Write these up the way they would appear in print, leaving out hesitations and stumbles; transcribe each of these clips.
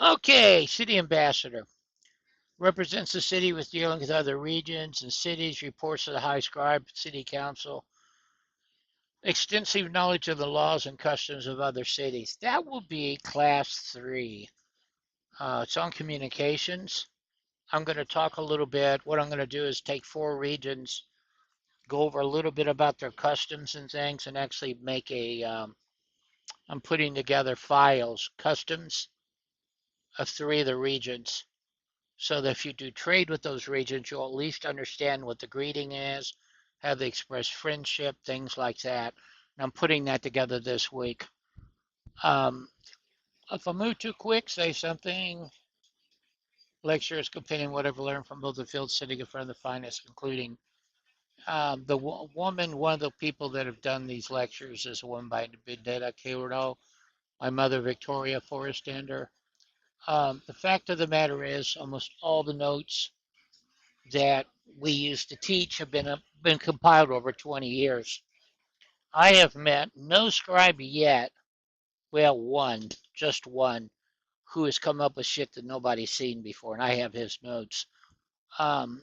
Okay, city ambassador represents the city with dealing with other regions and cities, reports to the High Scribe, City Council, extensive knowledge of the laws and customs of other cities. That will be class 3. It's on communications. I'm going to talk a little bit. What I'm going to do is take 4 regions, go over a little bit about their customs and things, and actually make I'm putting together files, customs of 3 of the regions, so that if you do trade with those regions, you'll at least understand what the greeting is, how they express friendship, things like that. And I'm putting that together this week. Um, if I move too quick, say something. Lecturers opinion, whatever learned from both the field sitting in front of the finest, including the woman, one of the people that have done these lectures is a woman by Benedetta Cairo, my mother, Victoria Forestander. The fact of the matter is, almost all the notes that we used to teach have been compiled over 20 years. I have met no scribe yet, well, one, just one, who has come up with shit that nobody's seen before, and I have his notes. Um,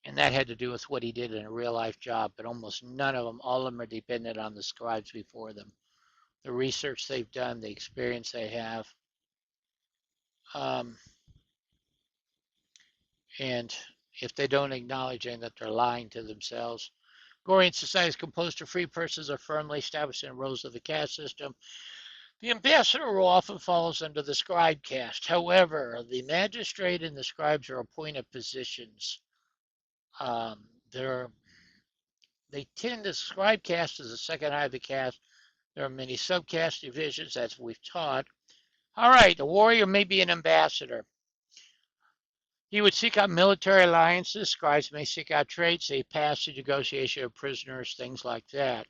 and that had to do with what he did in a real life job, but almost none of them, all of them are dependent on the scribes before them. The research they've done, the experience they have, um, and if they don't acknowledge it, that they're lying to themselves. Gorian society is composed of free persons are firmly established in rows of the caste system. The ambassador role often follows under the scribe caste. However, the magistrate and the scribes are appointed positions. Um, they're, they tend to scribe caste as the second high of the caste. There are many subcaste divisions, as we've taught. All right, the warrior may be an ambassador. He would seek out military alliances. Scribes may seek out trade, say passage, negotiation of prisoners, things like that.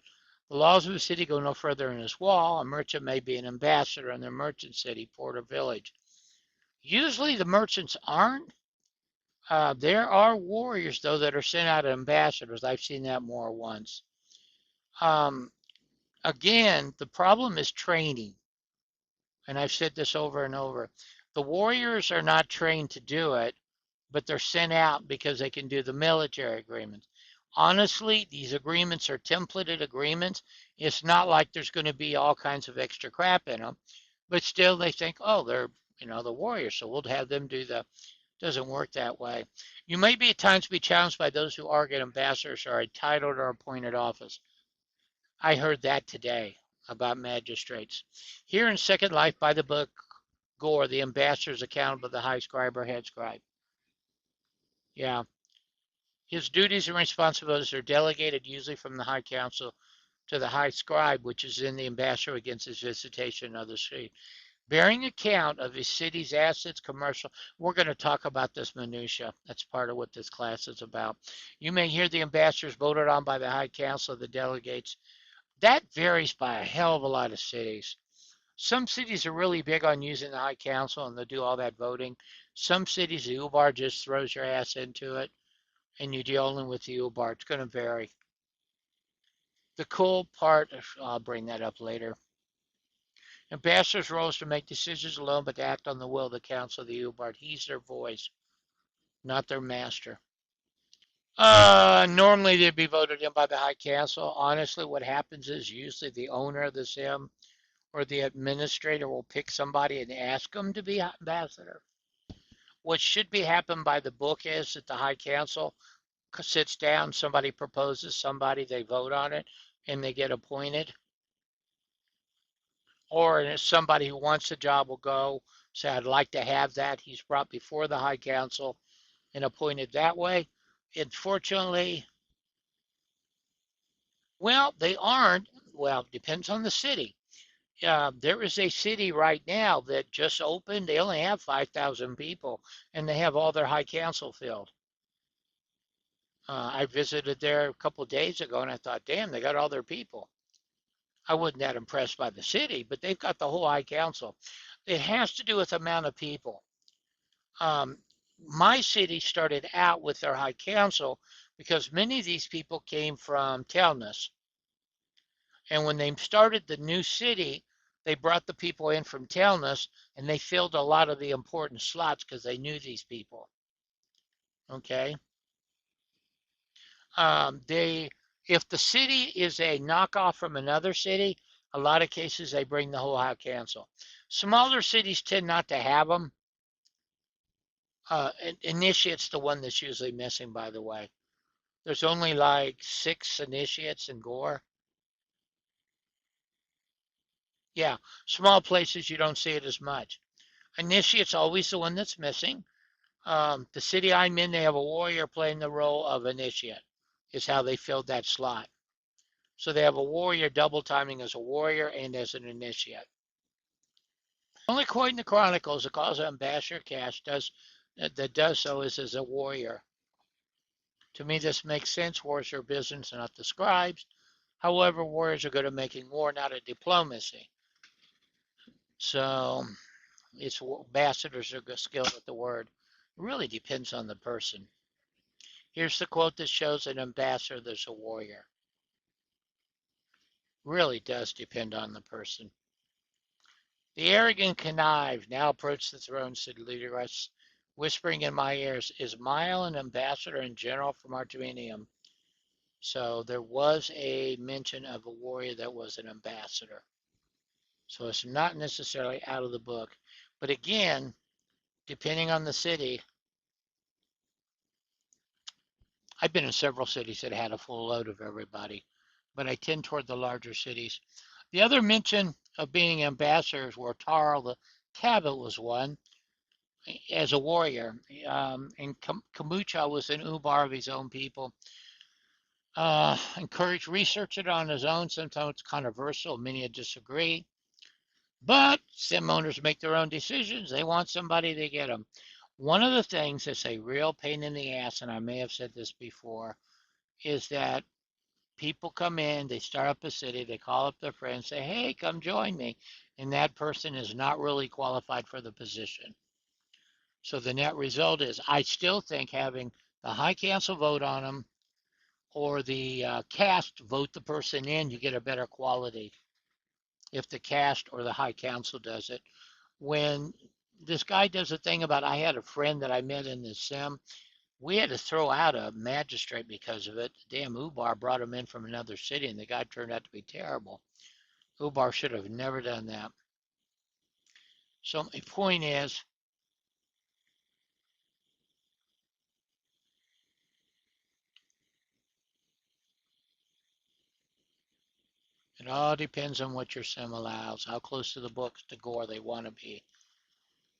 The laws of the city go no further than this wall. A merchant may be an ambassador in their merchant city, port, or village. Usually the merchants aren't. There are warriors, though, that are sent out as ambassadors. I've seen that more once. Um, again, the problem is training. And I've said this over and over. The warriors are not trained to do it, but they're sent out because they can do the military agreements. Honestly, these agreements are templated agreements. It's not like there's going to be all kinds of extra crap in them, but still they think, oh, they're, the warriors, so we'll have them do the. Doesn't work that way. You may be at times be challenged by those who argue ambassadors are a titled or appointed office. I heard that today about magistrates. Here in Second Life by the book, Gore, the ambassador is accountable to the high scribe or head scribe. Yeah. His duties and responsibilities are delegated usually from the High Council to the High Scribe, which is in the ambassador against his visitation of the city. Bearing account of his city's assets, commercial. We're going to talk about this minutia. That's part of what this class is about. You may hear the ambassadors voted on by the High Council of the delegates. That varies by a hell of a lot of cities. Some cities are really big on using the High Council and they'll do all that voting. Some cities, the UBAR just throws your ass into it and you're dealing with the UBAR. It's going to vary. The cool part, I'll bring that up later. Ambassadors' role is to make decisions alone, but to act on the will of the council of the UBAR. He's their voice, not their master. Normally they'd be voted in by the High Council. Honestly, what happens is usually the owner of the sim or the administrator will pick somebody and ask them to be ambassador. What should be happened by the book is that the High Council sits down, somebody proposes somebody, they vote on it, and they get appointed. Or somebody who wants the job will go say, I'd like to have that. He's brought before the High Council and appointed that way. Unfortunately, well, they aren't. Well, depends on the city. There is a city right now that just opened. They only have 5,000 people, and they have all their High Council filled. I visited there a couple of days ago, and I thought, damn, they got all their people. I wasn't that impressed by the city, but they've got the whole High Council. It has to do with the amount of people. Um, my city started out with their High Council because many of these people came from Telnus. And when they started the new city, they brought the people in from Telnus, and they filled a lot of the important slots because they knew these people. Okay. They, if the city is a knockoff from another city, a lot of cases they bring the whole high council. Smaller cities tend not to have them. Initiate's the one that's usually missing, by the way. There's only like 6 initiates in Gore. Yeah, small places you don't see it as much. Initiate's always the one that's missing. The city I'm in, they have a warrior playing the role of initiate, is how they filled that slot. So they have a warrior double timing as a warrior and as an initiate. Only coin in the Chronicles that calls Ambassador Cash that does so is as a warrior. To me, this makes sense. Wars are business, not the scribes. However, warriors are good at making war, not at diplomacy. So it's ambassadors are skilled with the word. It really depends on the person. Here's the quote that shows an ambassador there's a warrior. Really does depend on the person. The arrogant connive now approached the throne, said Leaderess, whispering in my ears, is Mile an ambassador and general from Arteminium? So there was a mention of a warrior that was an ambassador. So it's not necessarily out of the book. But again, depending on the city, I've been in several cities that had a full load of everybody, but I tend toward the larger cities. The other mention of being ambassadors were Tarl the Cabot was one as a warrior, and Kamucha was an Ubar of his own people. Encouraged research it on his own. Sometimes it's controversial. Many disagree. But sim owners make their own decisions. They want somebody, they get them. One of the things that's a real pain in the ass, and I may have said this before, is that people come in, they start up a city, they call up their friends, say, hey, come join me. And that person is not really qualified for the position. So the net result is I still think having the high council vote on them or the cast vote the person in, you get a better quality if the cast or the high council does it. When this guy does a thing about, I had a friend that I met in the sim, we had to throw out a magistrate because of it. Damn Ubar brought him in from another city, and the guy turned out to be terrible. Ubar should have never done that. So my point is, it all depends on what your sim allows, how close to the books to Gore they want to be.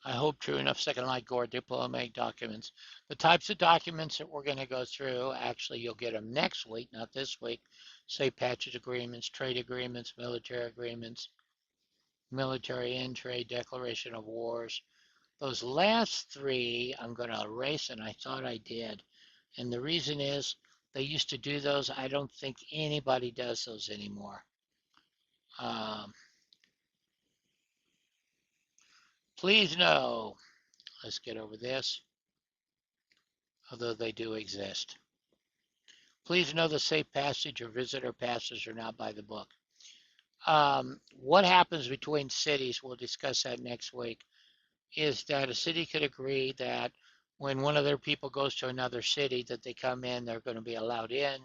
I hope true enough Second Light Gore diplomatic documents. The types of documents that we're going to go through, actually you'll get them next week, not this week. Say patches agreements, trade agreements, military and trade declaration of wars. Those last 3 I'm going to erase, and I thought I did. And the reason is they used to do those. I don't think anybody does those anymore. Please know, let's get over this, although they do exist. Please know the safe passage or visitor passes are not by the book. What happens between cities, we'll discuss that next week, is that a city could agree that when one of their people goes to another city that they come in, they're going to be allowed in.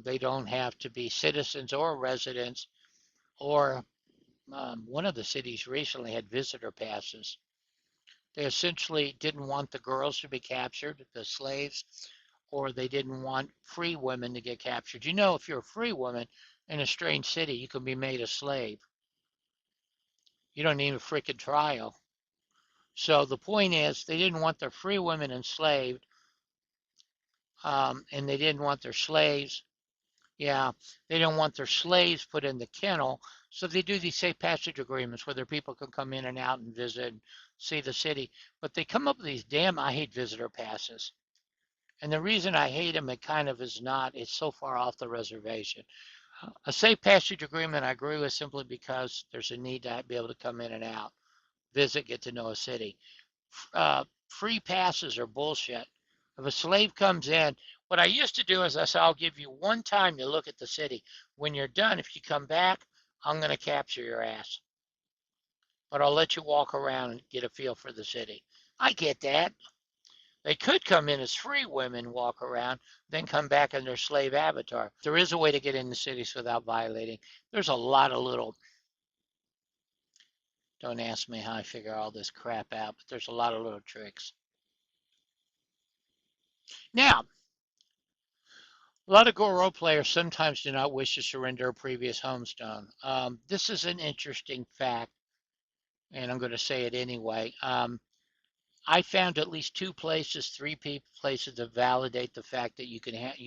They don't have to be citizens or residents, or one of the cities recently had visitor passes. They essentially didn't want the girls to be captured, the slaves, or they didn't want free women to get captured. You know, if you're a free woman in a strange city, you can be made a slave. You don't need a freaking trial. So the point is, they didn't want their free women enslaved, and they didn't want their slaves. Yeah, they didn't want their slaves put in the kennel. So they do these safe passage agreements where their people can come in and out and visit and see the city. But they come up with these damn, I hate visitor passes. And the reason I hate them, it kind of is not, it's so far off the reservation. A safe passage agreement I agree with simply because there's a need to be able to come in and out, visit, get to know a city. Free passes are bullshit. If a slave comes in, what I used to do is I said, I'll give you one time to look at the city. When you're done, if you come back, I'm going to capture your ass, but I'll let you walk around and get a feel for the city. I get that. They could come in as free women, walk around, then come back in their slave avatar. There is a way to get into cities without violating. There's a lot of little, don't ask me how I figure all this crap out, but there's a lot of little tricks. Now, a lot of Go role players sometimes do not wish to surrender a previous homestone. This is an interesting fact, and I'm going to say it anyway. I found at least two places, three places to validate the fact that you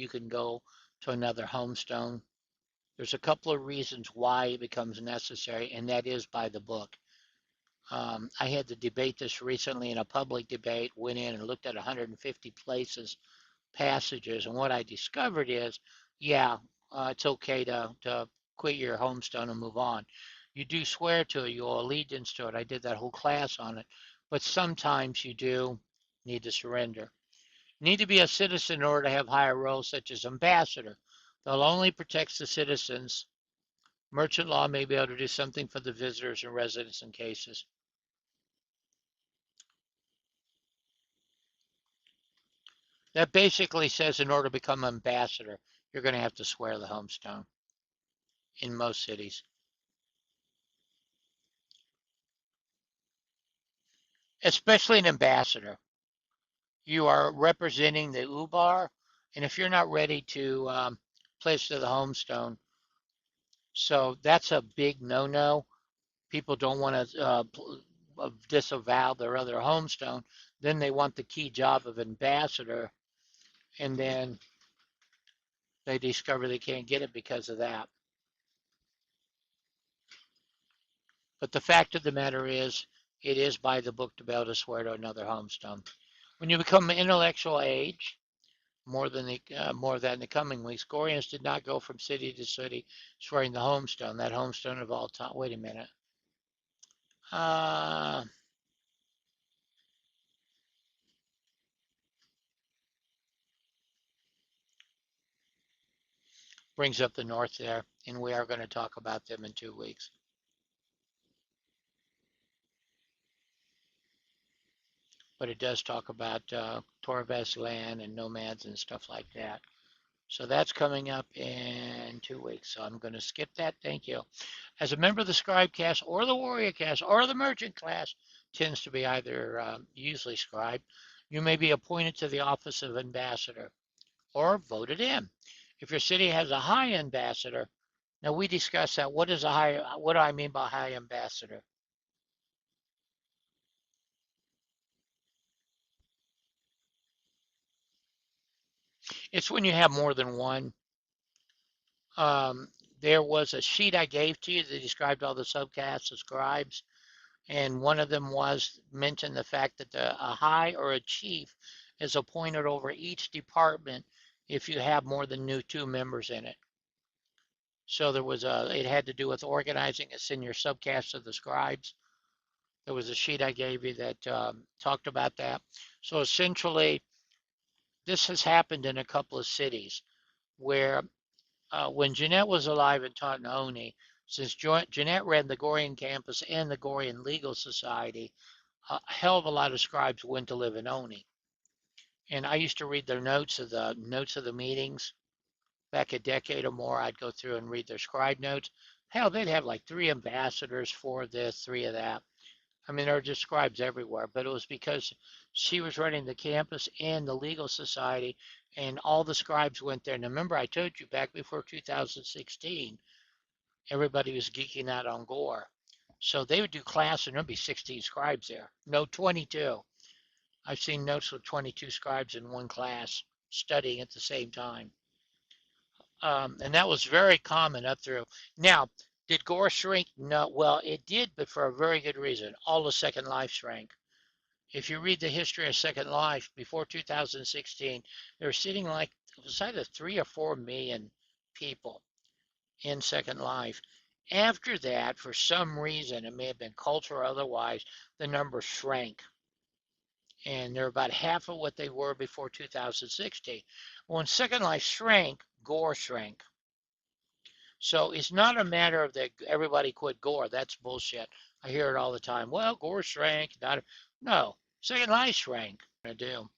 can go to another homestone. There's a couple of reasons why it becomes necessary, and that is by the book. I had to debate this recently in a public debate, went in and looked at 150 places, passages, and what I discovered is, yeah, it's okay to quit your homestone and move on. You do swear to it, you owe allegiance to it. I did that whole class on it, but sometimes you do need to surrender. You need to be a citizen in order to have higher roles such as ambassador. They'll only protect the citizens. Merchant law may be able to do something for the visitors and residents in cases. That basically says in order to become ambassador, you're going to have to swear the homestone in most cities, especially an ambassador. You are representing the Ubar, and if you're not ready to pledge to the homestone, so that's a big no-no. People don't want to disavow their other homestone. Then they want the key job of ambassador, and then they discover they can't get it because of that. But the fact of the matter is, it is by the book to be able to swear to another homestone. When you become intellectual age, more than the coming weeks, Gorians did not go from city to city swearing the homestone. That homestone of all time. Wait a minute. Uh, brings up the north there, and we are going to talk about them in 2 weeks. But it does talk about Torvest land and nomads and stuff like that. So that's coming up in 2 weeks. So I'm going to skip that. Thank you. As a member of the scribe caste or the warrior caste or the merchant class, tends to be either usually scribe, you may be appointed to the office of ambassador or voted in. If your city has a high ambassador, now we discussed that. What is a high? What do I mean by high ambassador? It's when you have more than one. Um, there was a sheet I gave to you that described all the subcastes of scribes, and one of them was mentioned the fact that a high or a chief is appointed over each department if you have more than two members in it. So it had to do with organizing us in your subcaste of the scribes. There was a sheet I gave you that talked about that. So essentially, this has happened in a couple of cities where when Jeanette was alive and taught in Oni, since Jeanette ran the Gorian campus and the Gorian Legal Society, a hell of a lot of scribes went to live in Oni. And I used to read their notes of the meetings back a decade or more. I'd go through and read their scribe notes. Hell, they'd have like 3 ambassadors for this, 3 of that. I mean, there are just scribes everywhere, but it was because she was running the campus and the legal society, and all the scribes went there. And remember, I told you back before 2016, everybody was geeking out on Gore. So they would do class, and there'd be 16 scribes there. No, 22. I've seen notes with 22 scribes in one class studying at the same time. And that was very common up through. Now, did Gore shrink? No. Well, it did, but for a very good reason. All of Second Life shrank. If you read the history of Second Life before 2016, they were sitting like it was either 3 or 4 million people in Second Life. After that, for some reason, it may have been culture or otherwise, the numbers shrank. And they're about half of what they were before 2016. When Second Life shrank, Gore shrank. So it's not a matter of that everybody quit Gore. That's bullshit. I hear it all the time. Well, Gore shrank. Not, no, second life shrank. I do.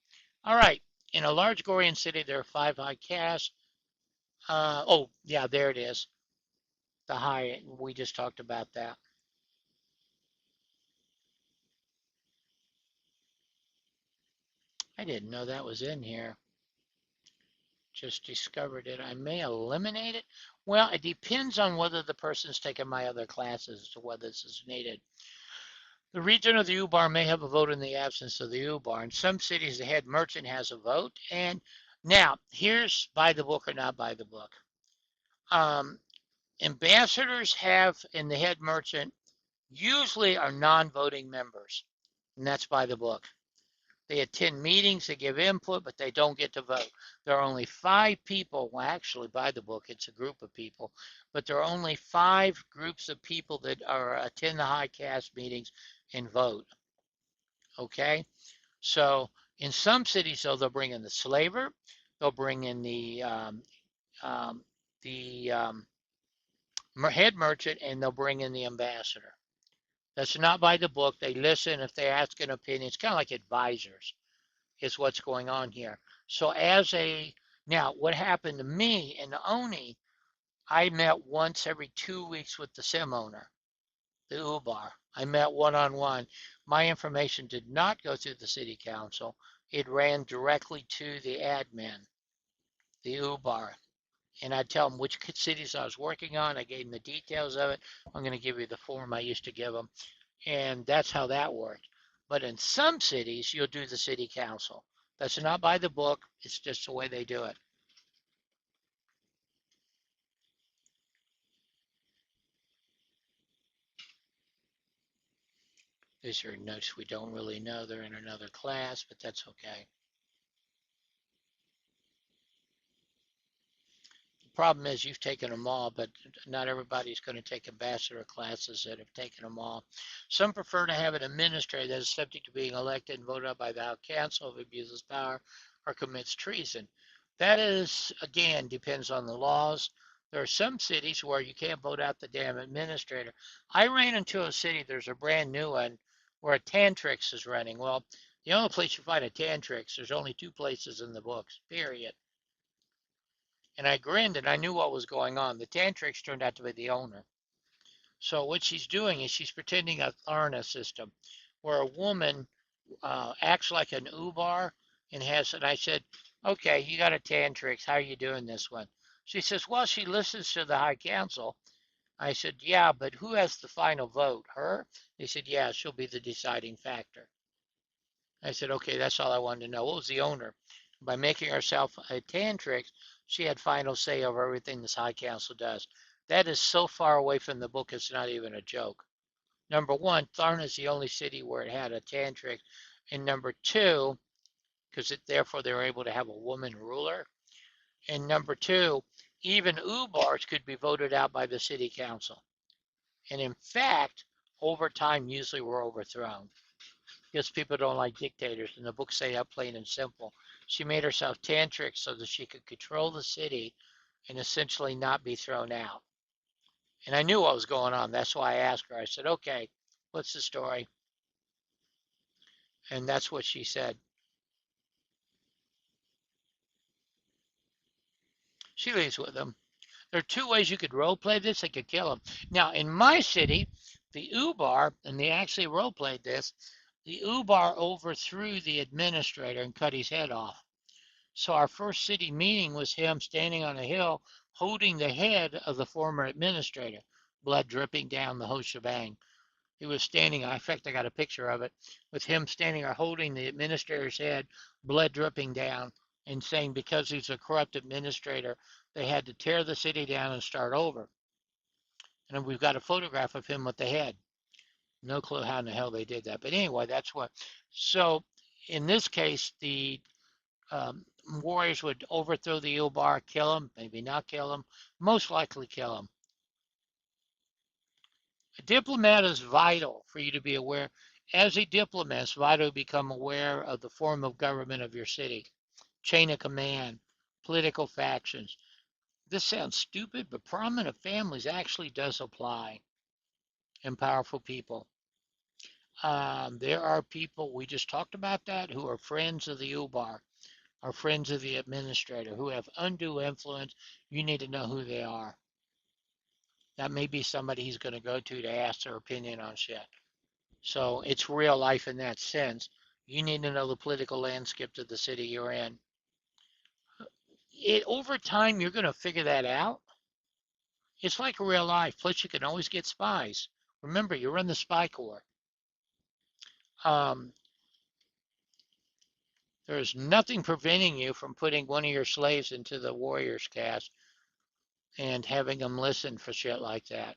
All right. In a large Gorean city, there are 5 high castes. Oh, yeah, there it is. The high. We just talked about that. I didn't know that was in here. Just discovered it. I may eliminate it. Well, it depends on whether the person's taken my other classes as to whether this is needed. The region of the U-Bar may have a vote in the absence of the U-Bar. In some cities, the head merchant has a vote. And now, here's by the book or not by the book. Ambassadors have, and the head merchant usually are non-voting members, and that's by the book. They attend meetings, they give input, but they don't get to vote. There are only 5 people, well, actually, by the book, it's a group of people, but there are only 5 groups of people that are attend the high caste meetings and vote. Okay, so in some cities, though, they'll bring in the slaver, they'll bring in the head merchant, and they'll bring in the ambassador. That's not by the book. They listen if they ask an opinion. It's kind of like advisors, is what's going on here. So now what happened to me in Oni, I met once every 2 weeks with the sim owner, the U-Bar. I met one-on-one. My information did not go through the city council. It ran directly to the admin, the U-Bar. And I'd tell them which cities I was working on. I gave them the details of it. I'm going to give you the form I used to give them. And that's how that worked. But in some cities, you'll do the city council. That's not by the book. It's just the way they do it. These are notes we don't really know. They're in another class, but that's okay. Problem is you've taken them all, but not everybody's going to take ambassador classes that have taken them all. Some prefer to have an administrator that is subject to being elected and voted out by the council if abuses power or commits treason. That is, again, depends on the laws. There are some cities where you can't vote out the damn administrator. I ran into a city, there's a brand new one, where a Tantrix is running. Well, the only place you find a Tantrix, there's only 2 places in the books, period. And I grinned and I knew what was going on. The Tantrix turned out to be the owner. So what she's doing is she's pretending a Tharna system where a woman acts like an U-Bar and I said, okay, you got a Tantrix. How are you doing this one? She says, well, she listens to the High Council. I said, yeah, but who has the final vote? Her? They said, yeah, she'll be the deciding factor. I said, okay, that's all I wanted to know. What was the owner? By making herself a Tantrix, she had final say over everything this High Council does. That is so far away from the book, it's not even a joke. Number one, Tharna is the only city where it had a Tantrix. And number two, because therefore they were able to have a woman ruler. And number two, even U-Bars could be voted out by the city council. And in fact, over time, usually were overthrown because people don't like dictators. And the books say that plain and simple. She made herself tantric so that she could control the city and essentially not be thrown out. And I knew what was going on. That's why I asked her. I said, okay, what's the story? And that's what she said. She leaves with them. There are 2 ways you could role play this. They could kill them. Now, in my city, the U-Bar, and they actually role played this, the U-Bar overthrew the administrator and cut his head off. So our first city meeting was him standing on a hill holding the head of the former administrator, blood dripping down the whole shebang. He was standing, in fact, I got a picture of it, with him standing or holding the administrator's head, blood dripping down, and saying because he's a corrupt administrator, they had to tear the city down and start over. And we've got a photograph of him with the head. No clue how in the hell they did that. But anyway, that's what. So in this case, the warriors would overthrow the U-Bar, kill him, maybe not kill him, most likely kill him. A diplomat is vital for you to be aware. As a diplomat, it's vital to become aware of the form of government of your city, chain of command, political factions. This sounds stupid, but prominent families actually does apply in powerful people. There are people, we just talked about that, who are friends of the UBAR, are friends of the administrator, who have undue influence. You need to know who they are. That may be somebody he's going to go to ask their opinion on shit. So it's real life in that sense. You need to know the political landscape of the city you're in. Over time, you're going to figure that out. It's like real life. Plus, you can always get spies. Remember, you're in the spy corps. Um, there's nothing preventing you from putting one of your slaves into the warriors cast and having them listen for shit like that.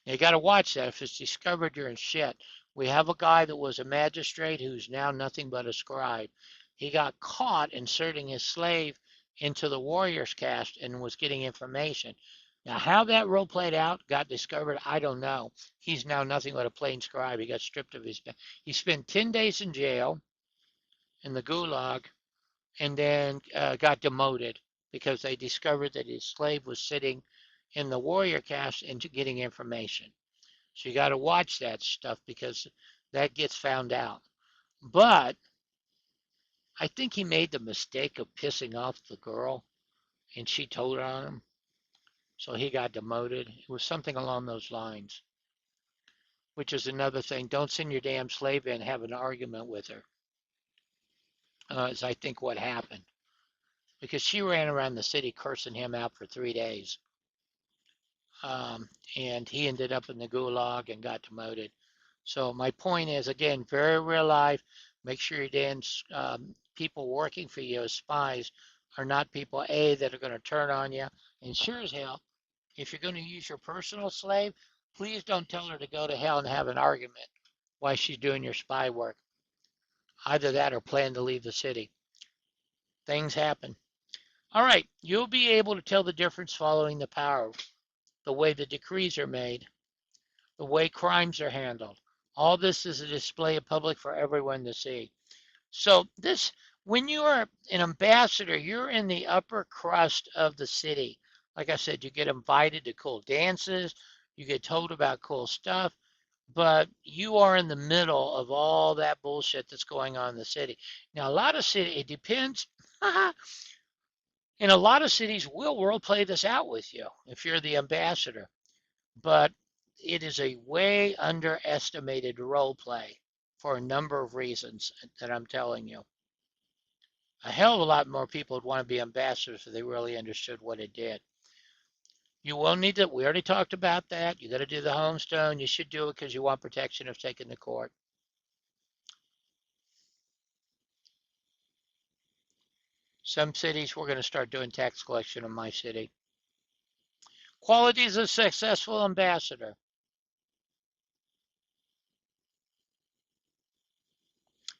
You got to watch that. If it's discovered, you're in shit. We have a guy that was a magistrate who's now nothing but a scribe. He got caught inserting his slave into the warriors cast and was getting information. Now, how that role played out, got discovered, I don't know. He's now nothing but a plain scribe. He got stripped of his. He spent 10 days in jail in the gulag and then got demoted because they discovered that his slave was sitting in the warrior caste and getting information. So you got to watch that stuff because that gets found out. But I think he made the mistake of pissing off the girl and she told on him. So he got demoted. It was something along those lines, which is another thing. Don't send your damn slave in and have an argument with her, is I think what happened. Because she ran around the city cursing him out for 3 days. Um, and he ended up in the gulag and got demoted. So my point is, again, very real life. Make sure your damn people working for you as spies are not people that are going to turn on you. And sure as hell, if you're going to use your personal slave, please don't tell her to go to hell and have an argument while she's doing your spy work. Either that or plan to leave the city. Things happen. All right, you'll be able to tell the difference following the power, the way the decrees are made, the way crimes are handled. All this is a display of public for everyone to see. So this, when you are an ambassador, you're in the upper crust of the city. Like I said, you get invited to cool dances, you get told about cool stuff, but you are in the middle of all that bullshit that's going on in the city. Now, a lot of city, it depends. In a lot of cities, will role play this out with you if you're the ambassador, but it is a way underestimated role play for a number of reasons that I'm telling you. A hell of a lot more people would want to be ambassadors if they really understood what it did. You will need to, we already talked about that. You got to do the homestone. You should do it because you want protection of taking the court. Some cities, we're going to start doing tax collection in my city. Qualities of a successful ambassador.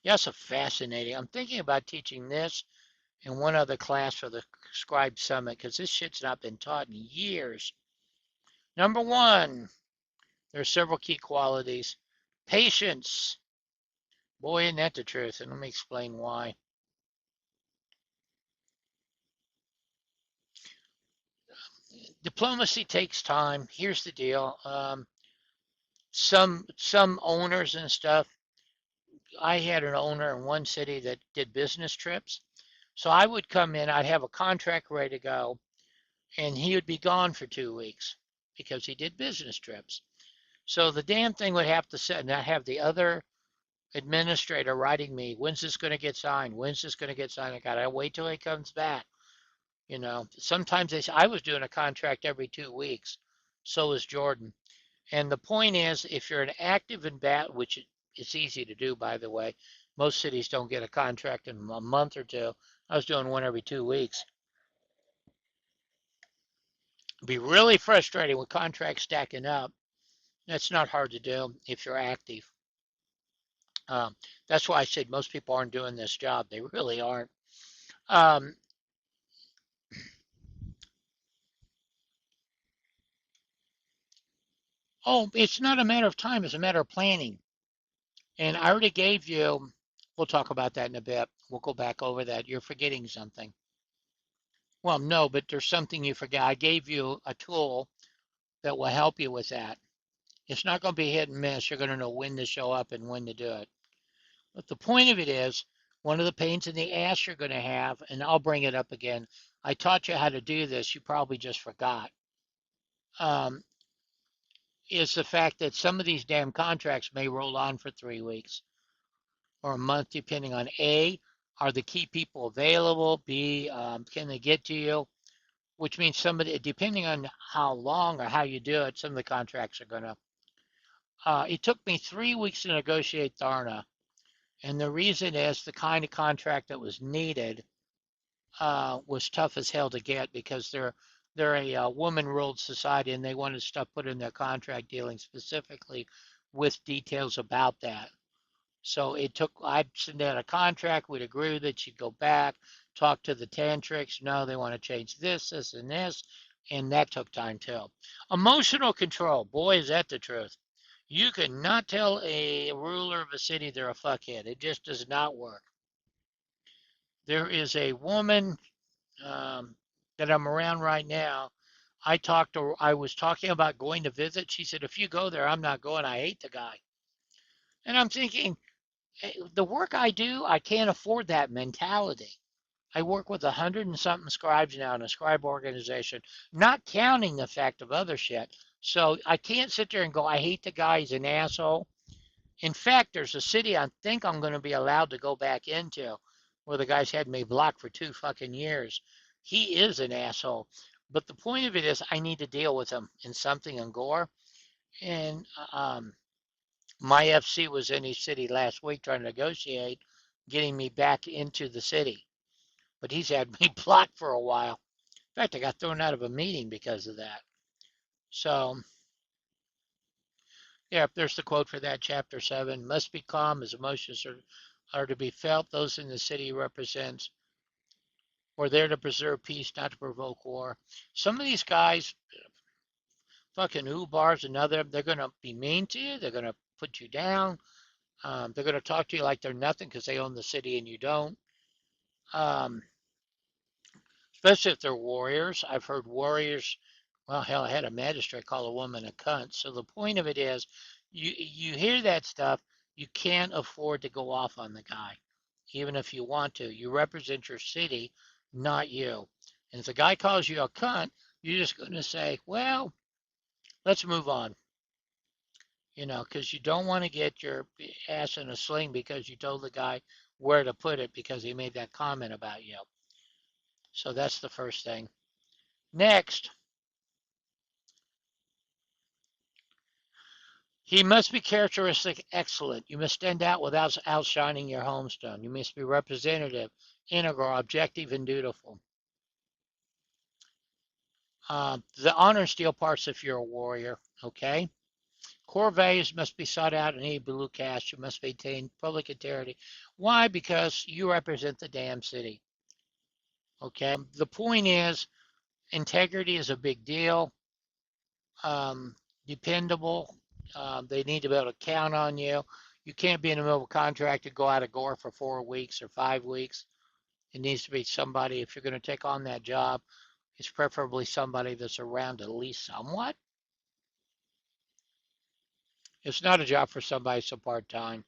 Yes, a fascinating. I'm thinking about teaching this in one other class for the Scribe Summit because this shit's not been taught in years. Number one, there are several key qualities. Patience. Boy, isn't that the truth? And let me explain why. Diplomacy takes time. Here's the deal. Some owners and stuff. I had an owner in one city that did business trips. So I would come in. I'd have a contract ready to go, and he would be gone for 2 weeks because he did business trips. So the damn thing would have to sit, and I have the other administrator writing me, when's this going to get signed? When's this going to get signed? I got to wait till he comes back. Sometimes they say I was doing a contract every 2 weeks. So is Jordan. And the point is, if you're an active in bat, which it's easy to do, by the way, most cities don't get a contract in a month or two. I was doing one every 2 weeks. It'd be really frustrating with contracts stacking up. That's not hard to do if you're active. Um, that's why I said most people aren't doing this job. They really aren't. Um, oh, it's not a matter of time. It's a matter of planning. And I already gave you, we'll talk about that in a bit. We'll go back over that. You're forgetting something. Well, no, but there's something you forgot. I gave you a tool that will help you with that. It's not going to be hit and miss. You're going to know when to show up and when to do it. But the point of it is, one of the pains in the ass you're going to have, and I'll bring it up again. I taught you how to do this. You probably just forgot. Um, is the fact that some of these damn contracts may roll on for 3 weeks or a month, depending on A, are the key people available? B, can they get to you? Which means somebody, depending on how long or how you do it, some of the contracts are going to. It took me 3 weeks to negotiate Darna. And the reason is the kind of contract that was needed was tough as hell to get because they're a woman-ruled society and they wanted stuff put in their contract dealing specifically with details about that. So it took, I'd send out a contract, we'd agree with it, she'd go back, talk to the tantrics, no, they want to change this, this, and this, and that took time too. Emotional control, boy, is that the truth. You cannot tell a ruler of a city they're a fuckhead. It just does not work. There is a woman that I'm around right now. I was talking about going to visit. She said, if you go there, I'm not going. I hate the guy. And I'm thinking, the work I do, I can't afford that mentality. I work with 100 and something scribes now in a scribe organization, not counting the fact of other shit. So I can't sit there and go, I hate the guy, he's an asshole. In fact, there's a city I think I'm going to be allowed to go back into where the guy's had me blocked for 2 fucking years. He is an asshole. But the point of it is, I need to deal with him in something in Gore. And my FC was in his city last week trying to negotiate getting me back into the city. But he's had me blocked for a while. In fact, I got thrown out of a meeting because of that. So, yeah, there's the quote for that, chapter 7. Must be calm as emotions are to be felt. Those in the city represents. We're there to preserve peace, not to provoke war. Some of these guys, fucking Ubars and other, they're going to be mean to you. They're going to put you down. They're going to talk to you like they're nothing because they own the city and you don't. Um, Especially if they're warriors. I've heard warriors, well, hell, I had a magistrate call a woman a cunt. So the point of it is, you hear that stuff, you can't afford to go off on the guy, even if you want to. You represent your city, not you. And if the guy calls you a cunt, you're just going to say, well, let's move on. Because you don't want to get your ass in a sling because you told the guy where to put it because he made that comment about you. So that's the first thing. Next, he must be characteristic excellent. You must stand out without outshining your homestone. You must be representative, integral, objective, and dutiful. The honor and steel parts if you're a warrior, okay? Core values must be sought out in any blue caste. You must maintain public integrity. Why? Because you represent the damn city, okay? The point is, integrity is a big deal. Um, Dependable. They need to be able to count on you. You can't be in the middle of a contract and go out of Gore for 4 weeks or 5 weeks. It needs to be somebody, if you're going to take on that job, it's preferably somebody that's around at least somewhat. It's not a job for somebody so part-time.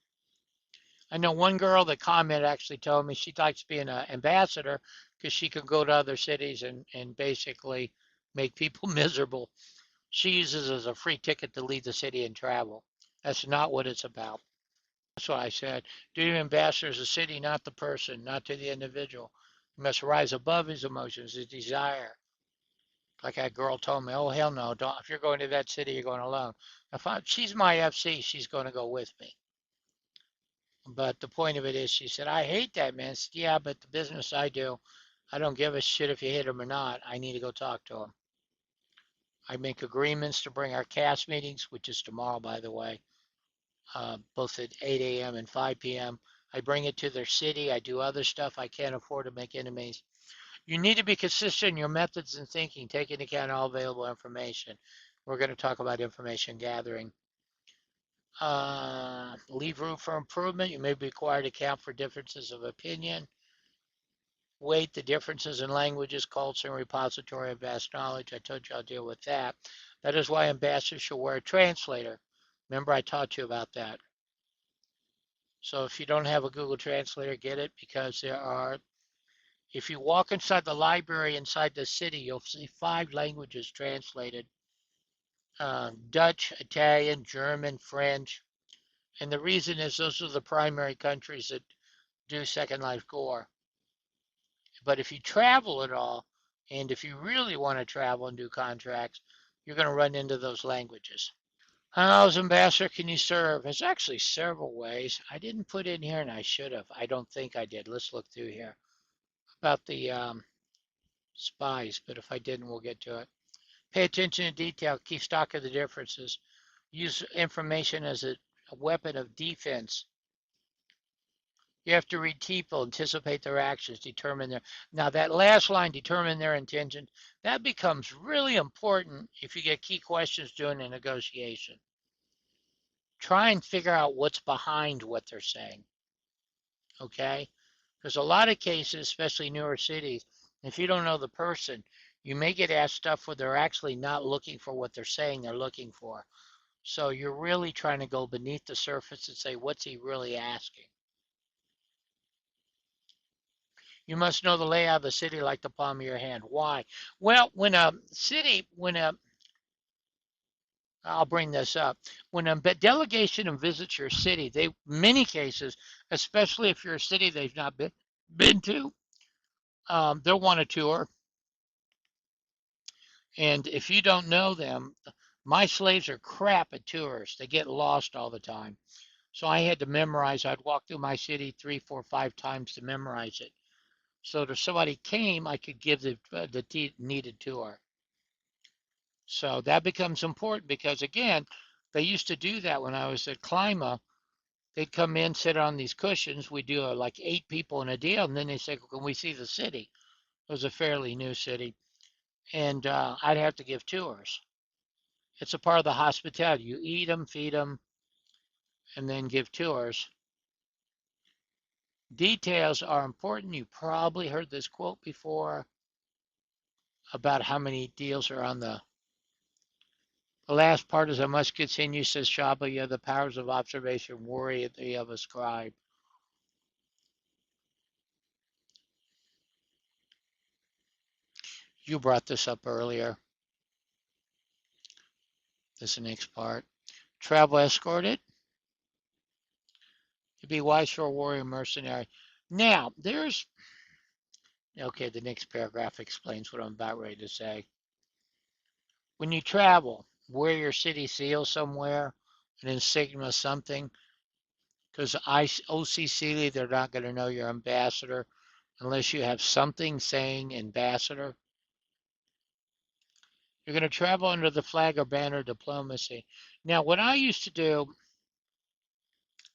I know one girl that commented actually told me she likes being an ambassador because she can go to other cities and basically make people miserable. She uses it as a free ticket to leave the city and travel. That's not what it's about. That's what I said. Duty ambassador is the city, not the person, not to the individual. He must rise above his emotions, his desire. Like that girl told me, oh hell no, don't. If you're going to that city, you're going alone. She's my FC, she's going to go with me. But the point of it is, she said, I hate that man. Said, yeah, but the business I do, I don't give a shit if you hate him or not. I need to go talk to him. I make agreements to bring our cast meetings, which is tomorrow, by the way, both at 8 a.m. and 5 p.m. I bring it to their city. I do other stuff. I can't afford to make enemies. You need to be consistent in your methods and thinking, take into account all available information. We're going to talk about information gathering. Leave room for improvement. You may be required to account for differences of opinion. weight the differences in languages, culture, and repository of vast knowledge. I told you I'll deal with that. That is why ambassadors should wear a translator. Remember, I taught you about that. So if you don't have a Google Translator, get it, because if you walk inside the library inside the city, you'll see 5 languages translated: Dutch, Italian, German, French. And the reason is those are the primary countries that do Second Life Gore. But if you travel at all, and if you really want to travel and do contracts, you're going to run into those languages. How as ambassador can you serve? There's actually several ways. I didn't put in here, and I should have. I don't think I did. Let's look through here about the spies, but if I didn't, we'll get to it. Pay attention to detail. Keep stock of the differences. Use information as a weapon of defense. You have to read people, anticipate their actions, determine their. Now, that last line, determine their intention, that becomes really important if you get key questions during a negotiation. Try and figure out what's behind what they're saying. Okay? Because a lot of cases, especially newer cities, if you don't know the person, you may get asked stuff where they're actually not looking for what they're saying they're looking for. So you're really trying to go beneath the surface and say, what's he really asking? You must know the layout of the city like the palm of your hand. Why? Well, I'll bring this up. When a delegation visits your city, many cases, especially if you're a city they've not been to, they'll want a tour. And if you don't know them, my slaves are crap at tours. They get lost all the time. So I had to memorize. I'd walk through my city 3, 4, 5 times to memorize it. So if somebody came, I could give the needed tour. So that becomes important because, again, they used to do that when I was at Clima. They'd come in, sit on these cushions. We do like 8 people in a deal, and then they say, "Can we see the city?" It was a fairly new city, and I'd have to give tours. It's a part of the hospitality. You eat them, feed them, and then give tours. Details are important. You probably heard this quote before about how many deals are on the last part is I must continue, says Shaba. You have the powers of observation, worry of a scribe. You brought this up earlier. This is the next part. Travel escorted. To be wise for a warrior mercenary. Now, okay, the next paragraph explains what I'm about ready to say. When you travel, wear your city seal somewhere, an insignia, something, because OCC, they're not going to know you're ambassador unless you have something saying ambassador. You're going to travel under the flag or banner of diplomacy. Now, what I used to do,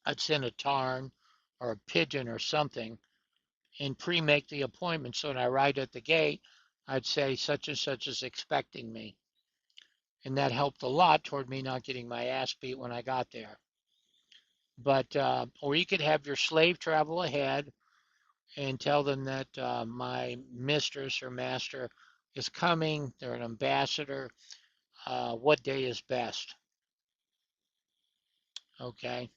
I'd send a tarn or a pigeon or something and pre-make the appointment. So when I arrived at the gate, I'd say such and such is expecting me. And that helped a lot toward me not getting my ass beat when I got there. But, or you could have your slave travel ahead and tell them that my mistress or master is coming. They're an ambassador. What day is best? Okay.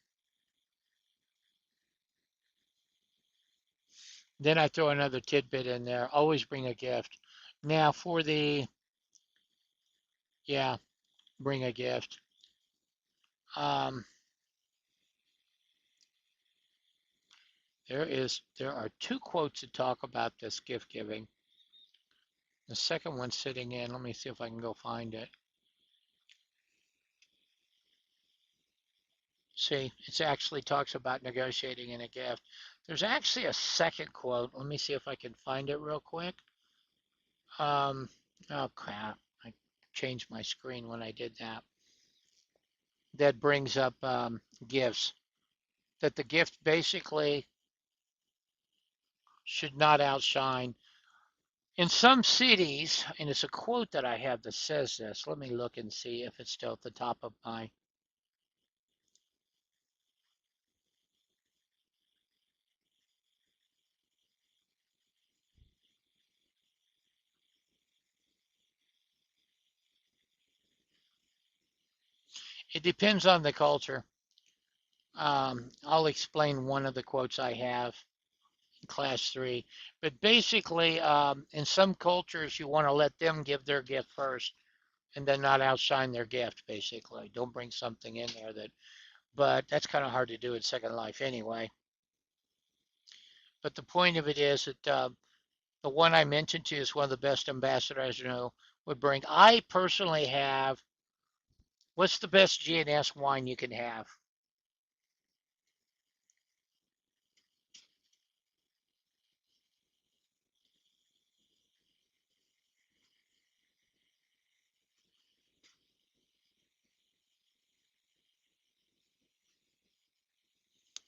Then I throw another tidbit in there. Always bring a gift. Now for yeah, bring a gift. Um, there are 2 quotes that talk about this gift giving. The second one's sitting in. Let me see if I can go find it. See, it actually talks about negotiating in a gift. There's actually a second quote. Let me see if I can find it real quick. Um, oh crap! I changed my screen when I did that. That brings up gifts. That the gift basically should not outshine. In some cities, and it's a quote that I have that says this. Let me look and see if it's still at the top of my. It depends on the culture. I'll explain one of the quotes I have in class three. But basically, in some cultures, you want to let them give their gift first and then not outshine their gift, basically. Don't bring something in there that, but that's kind of hard to do in Second Life anyway. But the point of it is that the one I mentioned to you is one of the best ambassadors, would bring. I personally have, what's the best GNS wine you can have?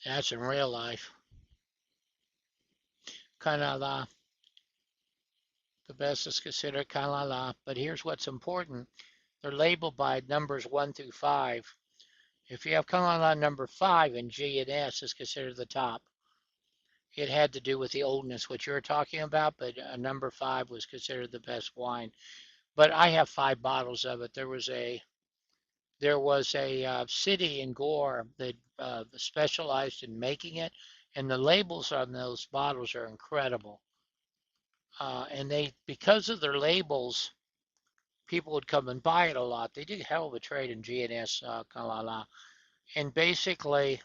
That's in real life. Canala. The best is considered Canala. But here's what's important. They're labeled by numbers 1 through 5. If you have Canala number 5 and G and S is considered the top. It had to do with the oldness, what you're talking about, but number 5 was considered the best wine. But I have 5 bottles of it. There was a city in Gore that specialized in making it, and the labels on those bottles are incredible. And they, because of their labels, people would come and buy it a lot. They did a hell of a trade in GNS, Kalala. And basically,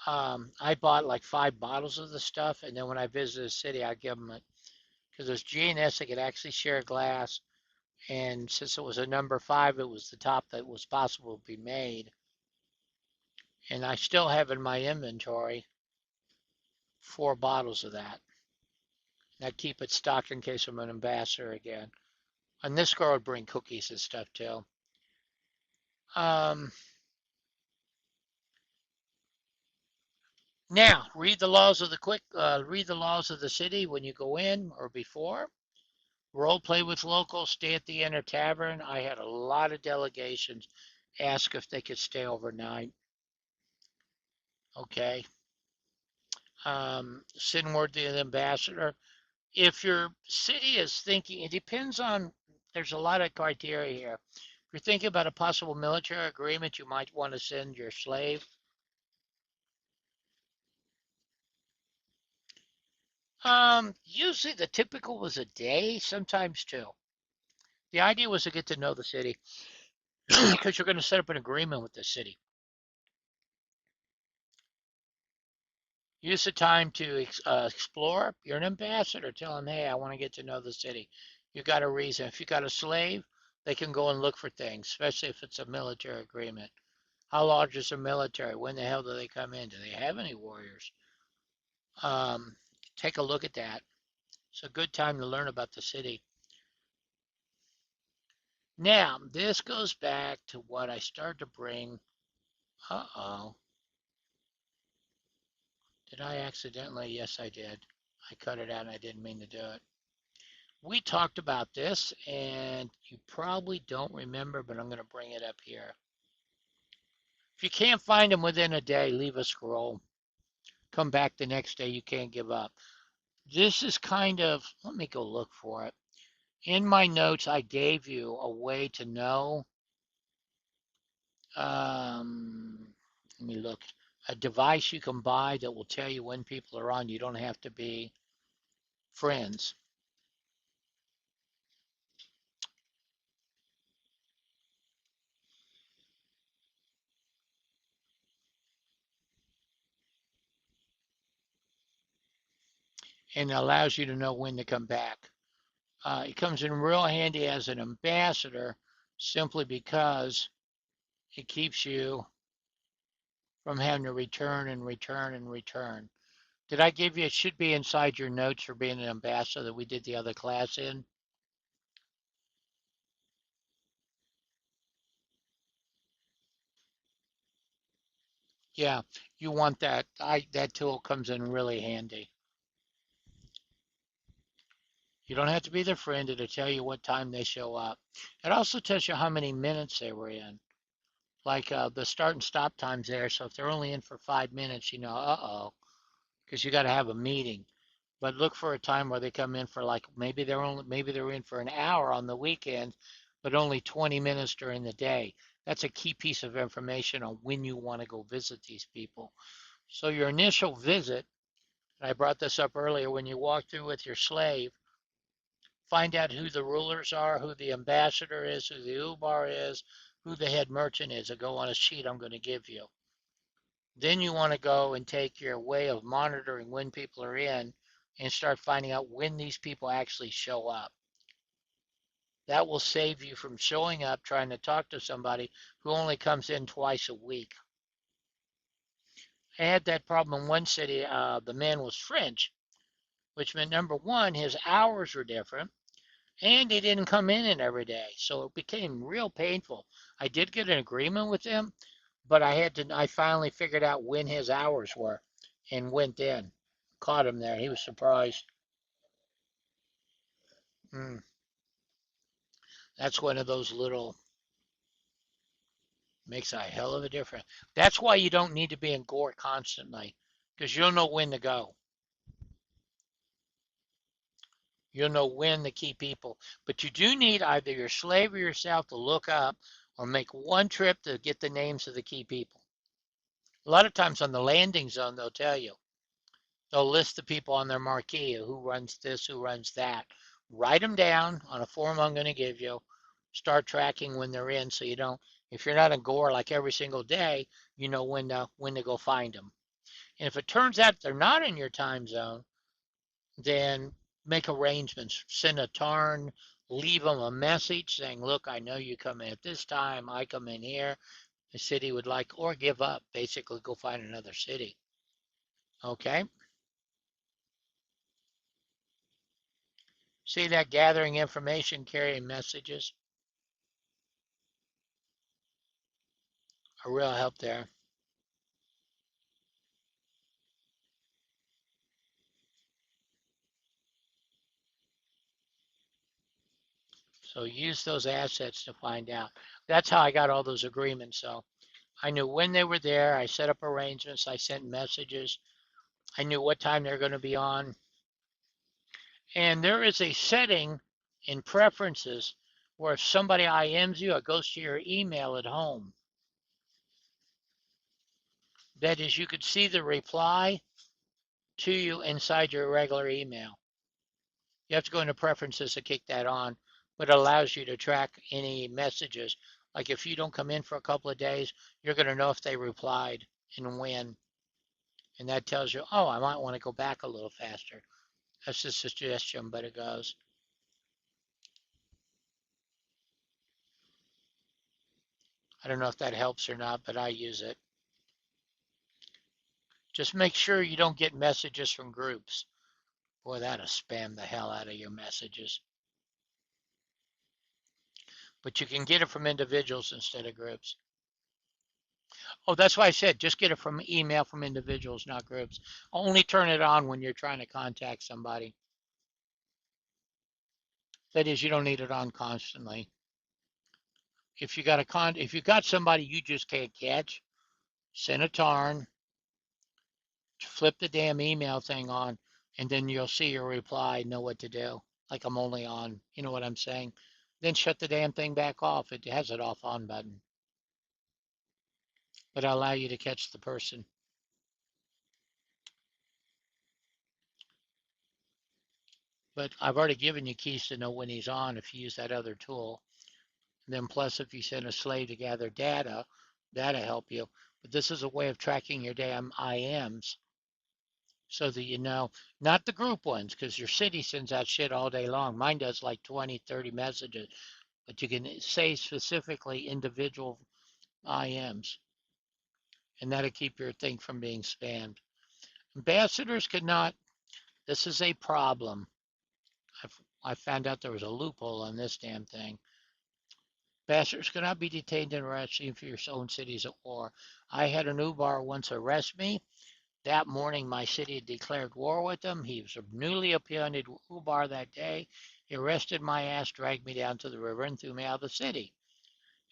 I bought like 5 bottles of the stuff, and then when I visited the city, I give them it because it's GNS. They could actually share a glass, and since it was a number 5, it was the top that was possible to be made. And I still have in my inventory 4 bottles of that. And I keep it stocked in case I'm an ambassador again. And this girl would bring cookies and stuff too. Um, Now, read the laws of the city when you go in or before. Role play with locals, stay at the Inner Tavern. I had a lot of delegations ask if they could stay overnight. Okay. Send word to the ambassador. If your city is thinking, it depends on, there's a lot of criteria here. If you're thinking about a possible military agreement, you might want to send your slave. Usually the typical was a day, sometimes 2. The idea was to get to know the city because you're going to set up an agreement with the city. Use the time to explore. You're an ambassador. Tell them, hey, I want to get to know the city. You got a reason. If you got a slave, they can go and look for things, especially if it's a military agreement. How large is the military? When the hell do they come in? Do they have any warriors? Um, Take a look at that. It's a good time to learn about the city. Now, this goes back to what I started to bring. Uh-oh. Did I accidentally? Yes, I did. I cut it out and I didn't mean to do it. We talked about this and you probably don't remember, but I'm going to bring it up here. If you can't find them within a day, leave a scroll. Come back the next day. You can't give up. This is kind of, let me go look for it. In my notes, I gave you a way to know. Let me look. A device you can buy that will tell you when people are on. You don't have to be friends. And it allows you to know when to come back. It comes in real handy as an ambassador simply because it keeps you from having to return and return and return. Did I give you, it should be inside your notes for being an ambassador that we did the other class in? Yeah, you want that. That tool comes in really handy. You don't have to be their friend. It'll tell you what time they show up. It also tells you how many minutes they were in. Like the start and stop times there. So if they're only in for 5 minutes, uh-oh, because you got to have a meeting. But look for a time where they come in for like maybe they're in for an hour on the weekend, but only 20 minutes during the day. That's a key piece of information on when you want to go visit these people. So your initial visit, and I brought this up earlier, when you walk through with your slave, find out who the rulers are, who the ambassador is, who the ubar is, who the head merchant is. I go on a sheet I'm going to give you. Then you want to go and take your way of monitoring when people are in and start finding out when these people actually show up. That will save you from showing up trying to talk to somebody who only comes in twice a week. I had that problem in one city. The man was French, which meant number one, his hours were different, and he didn't come in every day. So it became real painful. I did get an agreement with him, but I finally figured out when his hours were and went in. Caught him there. He was surprised. Mm, that's one of those little, makes a hell of a difference. That's why you don't need to be in Gore constantly, because you'll know when to go. You'll know when the key people. But you do need either your slave or yourself to look up or make one trip to get the names of the key people. A lot of times on the landing zone, they'll tell you. They'll list the people on their marquee, who runs this, who runs that. Write them down on a form I'm going to give you. Start tracking when they're in, so you don't. If you're not in Gore like every single day, you know when to go find them. And if it turns out they're not in your time zone, then make arrangements. Send a tarn, leave them a message saying, "Look, I know you come in at this time. I come in here. The city would like," or give up. Basically, go find another city. Okay. See that gathering information, carrying messages, a real help there. So use those assets to find out. That's how I got all those agreements. So I knew when they were there. I set up arrangements. I sent messages. I knew what time they're going to be on. And there is a setting in preferences where if somebody IMs you, it goes to your email at home. That is, you could see the reply to you inside your regular email. You have to go into preferences to kick that on, but it allows you to track any messages. Like if you don't come in for a couple of days, you're going to know if they replied and when. And that tells you, oh, I might want to go back a little faster. That's a suggestion, but it goes. I don't know if that helps or not, but I use it. Just make sure you don't get messages from groups. Boy, that'll spam the hell out of your messages. But you can get it from individuals instead of groups. Oh, that's why I said just get it from email from individuals, not groups. Only turn it on when you're trying to contact somebody. That is, you don't need it on constantly. If you got somebody you just can't catch, send a tarn, flip the damn email thing on, and then you'll see your reply, know what to do. Like I'm only on, you know what I'm saying? Then shut the damn thing back off. It has an off on button, but I'll allow you to catch the person. But I've already given you keys to know when he's on if you use that other tool. And then plus if you send a slave to gather data, that'll help you. But this is a way of tracking your damn IMs so that you know, not the group ones, because your city sends out shit all day long. Mine does like 20, 30 messages, but you can say specifically individual IMs, and that'll keep your thing from being spammed. Ambassadors cannot, this is a problem. I found out there was a loophole on this damn thing. Ambassadors cannot be detained and arrested for your own cities at war. I had an Ubar once arrest me. That morning, my city had declared war with him. He was a newly appointed Ubar that day. He arrested my ass, dragged me down to the river, and threw me out of the city.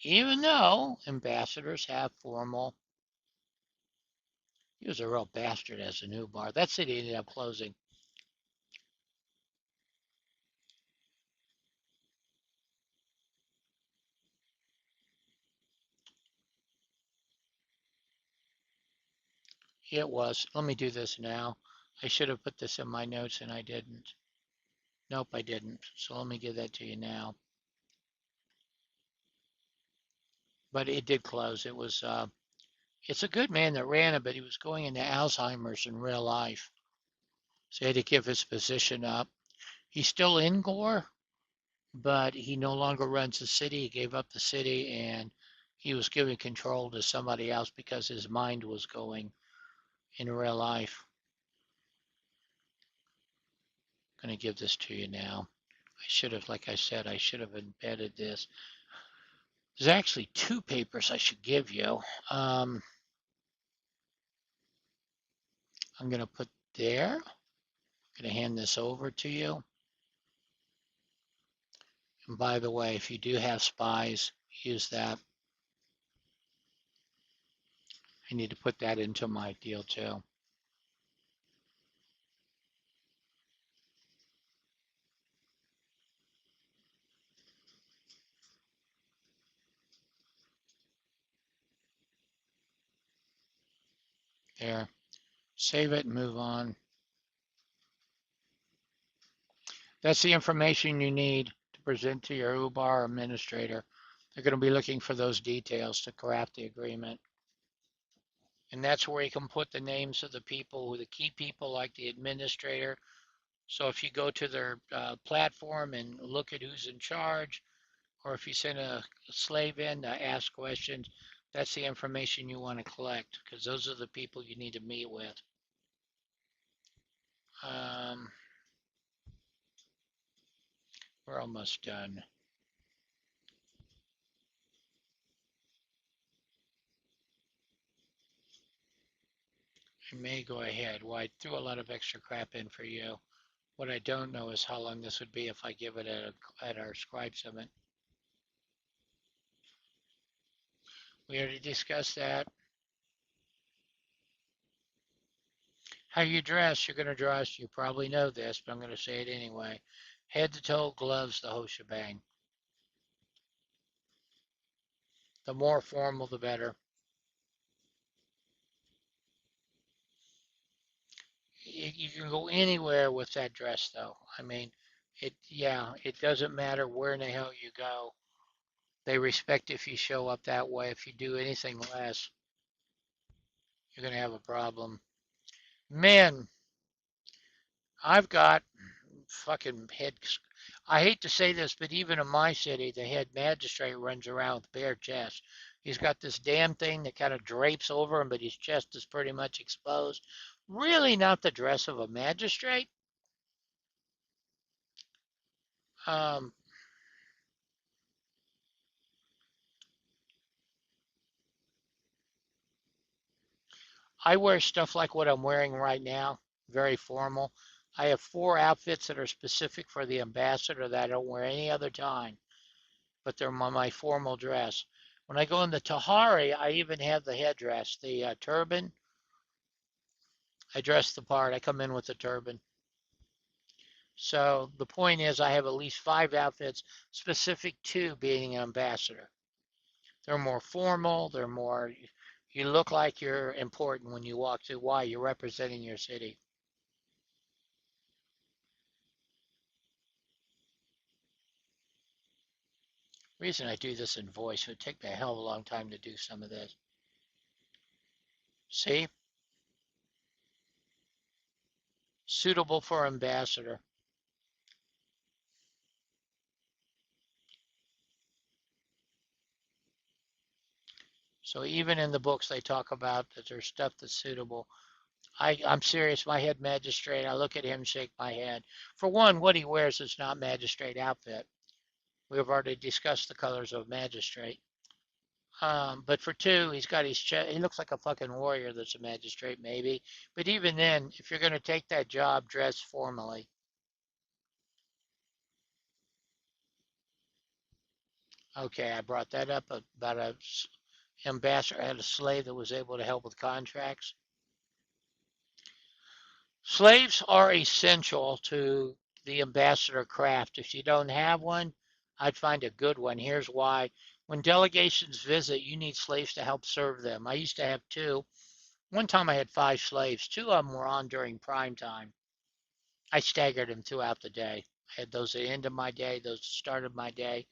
Even though ambassadors have formal, he was a real bastard as a Ubar. That city ended up closing. It was. Let me do this now. I should have put this in my notes and I didn't. Nope, I didn't. So let me give that to you now. But it did close. It's a good man that ran it, but he was going into Alzheimer's in real life. So he had to give his position up. He's still in Gore, but he no longer runs the city. He gave up the city and he was giving control to somebody else because his mind was going in real life. I'm going to give this to you now. I should have, like I said, I should have embedded this. There's actually two papers I should give you. I'm going to put there. I'm going to hand this over to you. And by the way, if you do have spies, use that. I need to put that into my deal too. There. Save it and move on. That's the information you need to present to your UBAR administrator. They're going to be looking for those details to craft the agreement. And that's where you can put the names of the people, the key people like the administrator. So if you go to their platform and look at who's in charge, or if you send a slave in to ask questions, that's the information you want to collect because those are the people you need to meet with. Um, we're almost done. I may go ahead. Well, I threw a lot of extra crap in for you. What I don't know is how long this would be if I give it at our Scribe Summit. We already discussed that. How you dress, you're going to dress. You probably know this, but I'm going to say it anyway. Head to toe, gloves, the whole shebang. The more formal, the better. You can go anywhere with that dress, though. I mean, it doesn't matter where in the hell you go. They respect if you show up that way. If you do anything less, you're going to have a problem. Men, I've got fucking head. I hate to say this, but even in my city, the head magistrate runs around with bare chest. He's got this damn thing that kind of drapes over him, but his chest is pretty much exposed. Really not the dress of a magistrate. Um, I wear stuff like what I'm wearing right now, very formal. I have 4 outfits that are specific for the ambassador that I don't wear any other time, but they're my formal dress. When I go in the Tahari, I even have the headdress, the turban. I dress the part. I come in with a turban. So the point is, I have at least 5 outfits specific to being an ambassador. They're more formal. They're more, you look like you're important when you walk through. Why? You're representing your city. The reason I do this in voice, it would take me a hell of a long time to do some of this. See? Suitable for ambassador. So even in the books, they talk about that there's stuff that's suitable. I'm serious. My head magistrate, I look at him, shake my head. For one, what he wears is not magistrate outfit. We have already discussed the colors of magistrate. But for two, he's got his chest. He looks like a fucking warrior that's a magistrate, maybe. But even then, if you're going to take that job, dress formally. Okay, I brought that up about a ambassador had a slave that was able to help with contracts. Slaves are essential to the ambassador craft. If you don't have one, I'd find a good one. Here's why. When delegations visit, you need slaves to help serve them. I used to have 2. One time I had 5 slaves. 2 of them were on during prime time. I staggered them throughout the day. I had those at the end of my day, those that started my day.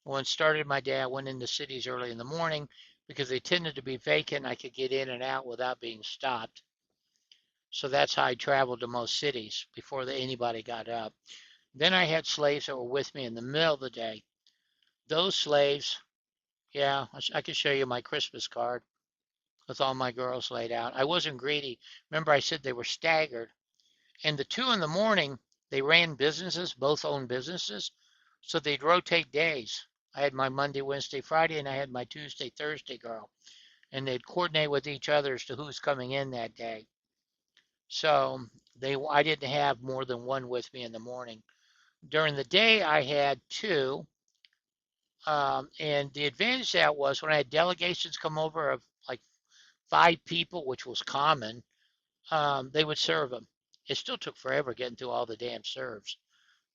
When it started my day, I went into cities early in the morning because they tended to be vacant. I could get in and out without being stopped. So that's how I traveled to most cities before anybody got up. Then I had slaves that were with me in the middle of the day. Those slaves, yeah, I could show you my Christmas card with all my girls laid out. I wasn't greedy. Remember, I said they were staggered. And the 2 in the morning, they ran businesses, both owned businesses. So they'd rotate days. I had my Monday, Wednesday, Friday, and I had my Tuesday, Thursday girl. And they'd coordinate with each other as to who's coming in that day. So I didn't have more than one with me in the morning. During the day, I had 2. And the advantage of that was when I had delegations come over of like 5 people, which was common, they would serve them. It still took forever getting through all the damn serves.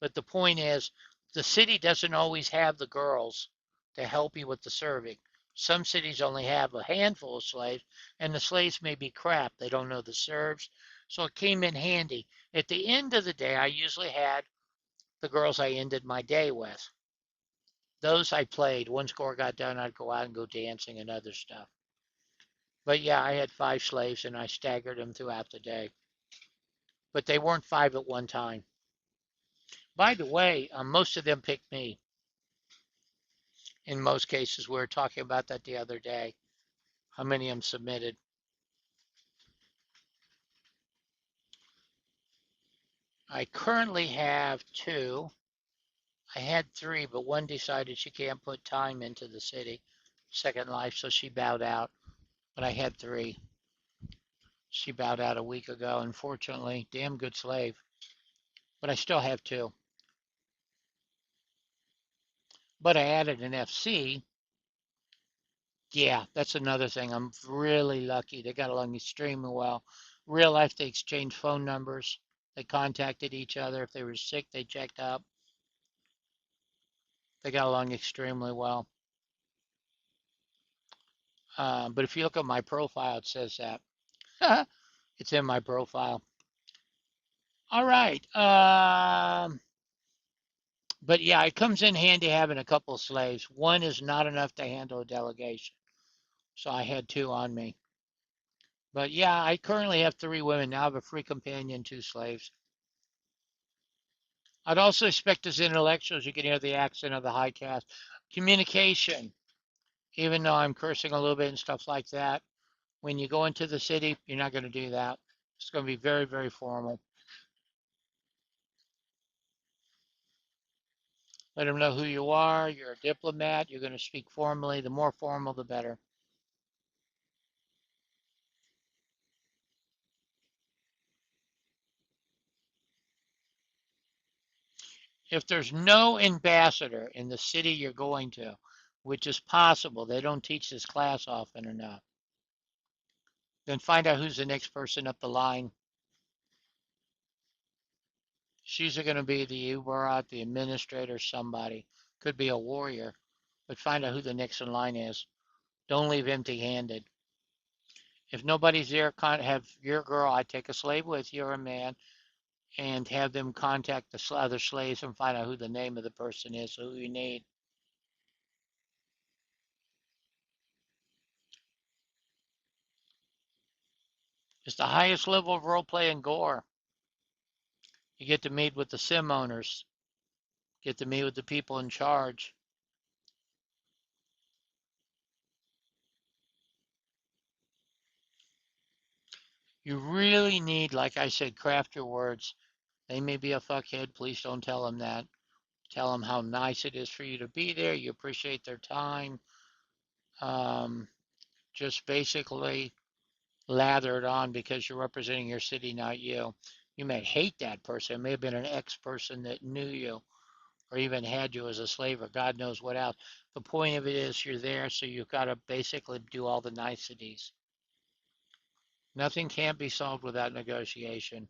But the point is, the city doesn't always have the girls to help you with the serving. Some cities only have a handful of slaves, and the slaves may be crap. They don't know the serves. So it came in handy. At the end of the day, I usually had the girls I ended my day with. Those I played. Once score got done, I'd go out and go dancing and other stuff. But yeah, I had 5 slaves and I staggered them throughout the day. But they weren't 5 at one time. By the way, most of them picked me. In most cases, we were talking about that the other day. How many of them submitted? I currently have 2. I had 3, but one decided she can't put time into the city, Second Life, so she bowed out. But I had 3. She bowed out a week ago, unfortunately. Damn good slave. But I still have 2. But I added an FC. Yeah, that's another thing. I'm really lucky. They got along extremely well. Real life, they exchanged phone numbers. They contacted each other. If they were sick, they checked up. They got along extremely well. But if you look at my profile, it says that. It's in my profile. All right. But yeah, it comes in handy having a couple of slaves. One is not enough to handle a delegation. So I had 2 on me. But yeah, I currently have 3 women. Now I have a free companion, 2 slaves. I'd also expect as intellectuals, you can hear the accent of the high caste. Communication, even though I'm cursing a little bit and stuff like that, when you go into the city, you're not going to do that. It's going to be very, very formal. Let them know who you are. You're a diplomat. You're going to speak formally. The more formal, the better. If there's no ambassador in the city you're going to, which is possible, they don't teach this class often enough, then find out who's the next person up the line. She's going to be the Uberat, the administrator, somebody. Could be a warrior, but find out who the next in line is. Don't leave empty-handed. If nobody's there, have your girl. I take a slave with you or a man, and have them contact the other slaves and find out who the name of the person is, who you need. It's the highest level of role play in Gore. You get to meet with the sim owners, get to meet with the people in charge. You really need, like I said, craft your words. They may be a fuckhead. Please don't tell them that. Tell them how nice it is for you to be there. You appreciate their time. Um, just basically lather it on because you're representing your city, not you. You may hate that person. It may have been an ex-person that knew you or even had you as a slave or God knows what else. The point of it is you're there, so you've got to basically do all the niceties. Nothing can't be solved without negotiation.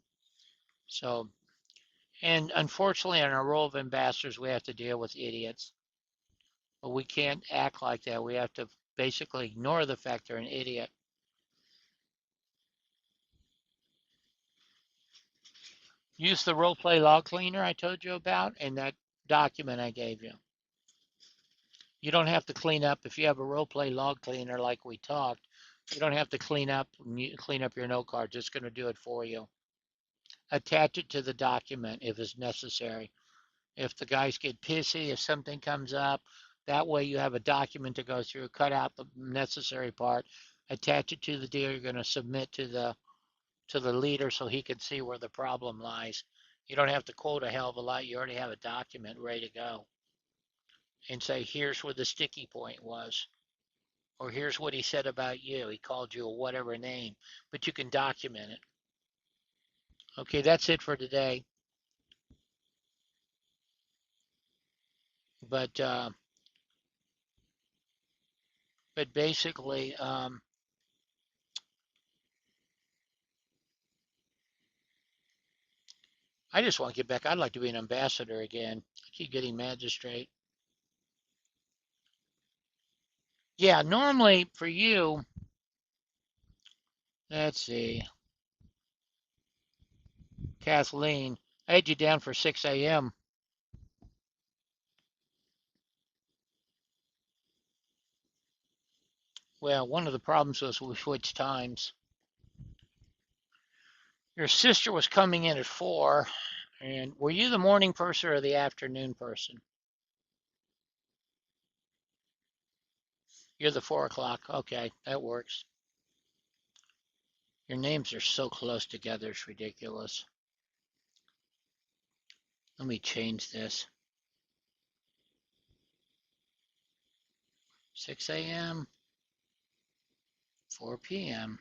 So, and unfortunately, in our role of ambassadors, we have to deal with idiots. But we can't act like that. We have to basically ignore the fact they're an idiot. Use the role play log cleaner I told you about and that document I gave you. You don't have to clean up if you have a role play log cleaner like we talked. You don't have to clean up your note cards. It's going to do it for you. Attach it to the document if it's necessary. If the guys get pissy, if something comes up, that way you have a document to go through, cut out the necessary part, attach it to the deal you're going to submit to the leader so he can see where the problem lies. You don't have to quote a hell of a lot. You already have a document ready to go and say, here's where the sticky point was, or here's what he said about you. He called you a whatever name, but you can document it. Okay, that's it for today. But basically, I just want to get back. I'd like to be an ambassador again. I keep getting magistrate. Yeah, normally for you, let's see, Kathleen, I had you down for 6 a.m. Well, one of the problems was we switched times. Your sister was coming in at 4, and were you the morning person or the afternoon person? You're the 4 o'clock. Okay, that works. Your names are so close together, it's ridiculous. Let me change this. 6 a.m., 4 p.m.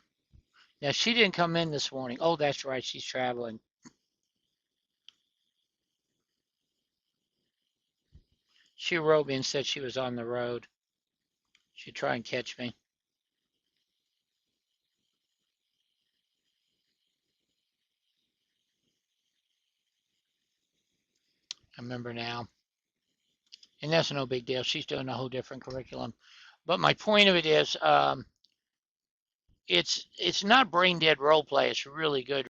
Now, she didn't come in this morning. Oh, that's right, she's traveling. She wrote me and said she was on the road. She'd try and catch me. I remember now. And that's no big deal. She's doing a whole different curriculum. But my point of it is, it's not brain dead role play. It's really good